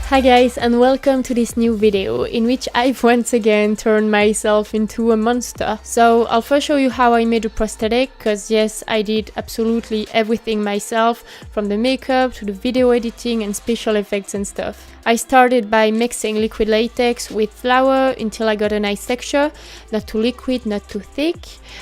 Hi guys, and welcome to this new video in which I've once again turned myself into a monster. So I'll first show you how I made a prosthetic, because yes, I did absolutely everything myself, from the makeup to the video editing and special effects and stuff. I started by mixing liquid latex with flour until I got a nice texture, not too liquid, not too thick.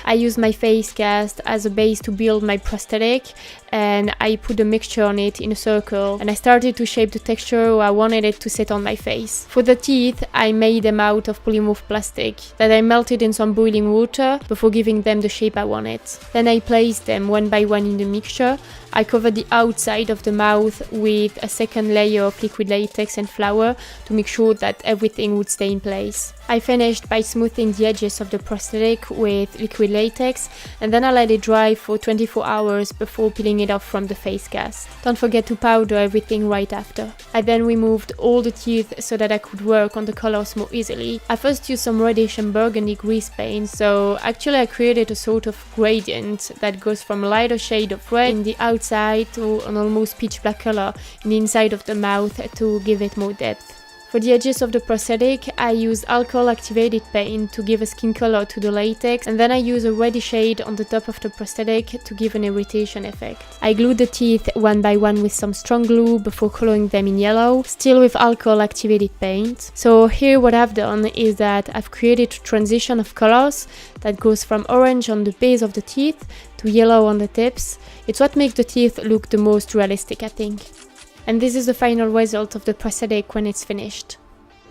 I used my face cast as a base to build my prosthetic, and I put the mixture on it in a circle, and I started to shape the texture how I wanted it to sit on my face. For the teeth, I made them out of polymorph plastic that I melted in some boiling water before giving them the shape I wanted. Then I placed them one by one in the mixture. I covered the outside of the mouth with a second layer of liquid latex and flour to make sure that everything would stay in place. I finished by smoothing the edges of the prosthetic with liquid latex, and then I let it dry for 24 hours before peeling it off from the face cast. Don't forget to powder everything right after. I then removed all the teeth so that I could work on the colors more easily. I first used some reddish and burgundy grease paint, so actually I created a sort of gradient that goes from a lighter shade of red in the outside to an almost pitch black color in the inside of the mouth to give it more depth. For the edges of the prosthetic, I used alcohol activated paint to give a skin color to the latex, and then I used a reddish shade on the top of the prosthetic to give an irritation effect. I glued the teeth one by one with some strong glue before coloring them in yellow, still with alcohol activated paint. So here what I've done is that I've created a transition of colors that goes from orange on the base of the teeth to yellow on the tips. It's what makes the teeth look the most realistic, I think. And this is the final result of the prosthetic when it's finished.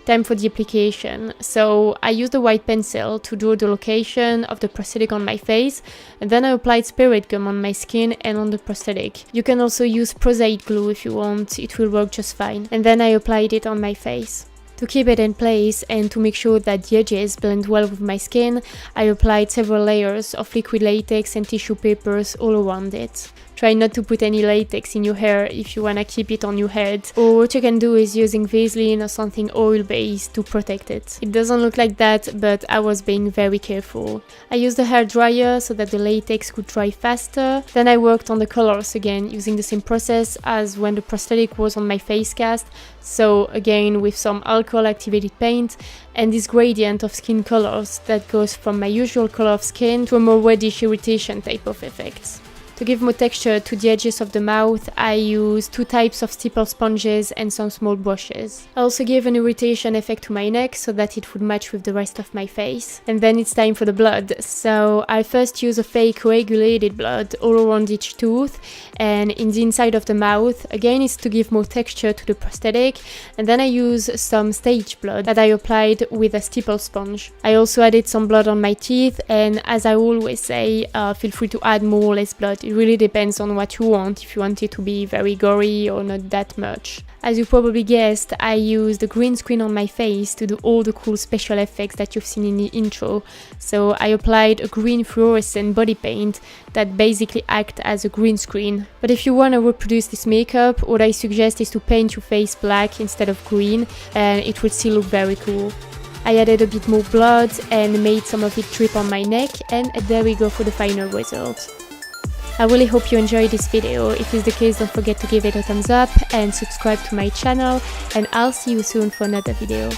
Time for the application. So I used a white pencil to draw the location of the prosthetic on my face, and then I applied spirit gum on my skin and on the prosthetic. You can also use prosaic glue if you want, it will work just fine. And then I applied it on my face. To keep it in place and to make sure that the edges blend well with my skin, I applied several layers of liquid latex and tissue papers all around it. Try not to put any latex in your hair if you wanna keep it on your head, or what you can do is using Vaseline or something oil-based to protect it. It doesn't look like that, but I was being very careful. I used a hair dryer so that the latex could dry faster. Then I worked on the colors again using the same process as when the prosthetic was on my face cast, so again with some alcohol activated paint and this gradient of skin colors that goes from my usual color of skin to a more reddish irritation type of effect. To give more texture to the edges of the mouth, I used two types of stipple sponges and some small brushes. I also gave an irritation effect to my neck so that it would match with the rest of my face. And then it's time for the blood. So I first use a fake coagulated blood all around each tooth and in the inside of the mouth. Again, it's to give more texture to the prosthetic. And then I use some stage blood that I applied with a stipple sponge. I also added some blood on my teeth, and as I always say, feel free to add more or less blood. It really depends on what you want, if you want it to be very gory or not that much. As you probably guessed, I used the green screen on my face to do all the cool special effects that you've seen in the intro. So I applied a green fluorescent body paint that basically acts as a green screen. But if you want to reproduce this makeup, what I suggest is to paint your face black instead of green, and it will still look very cool. I added a bit more blood and made some of it drip on my neck, and there we go for the final result. I really hope you enjoyed this video. If it's the case, don't forget to give it a thumbs up and subscribe to my channel, and I'll see you soon for another video.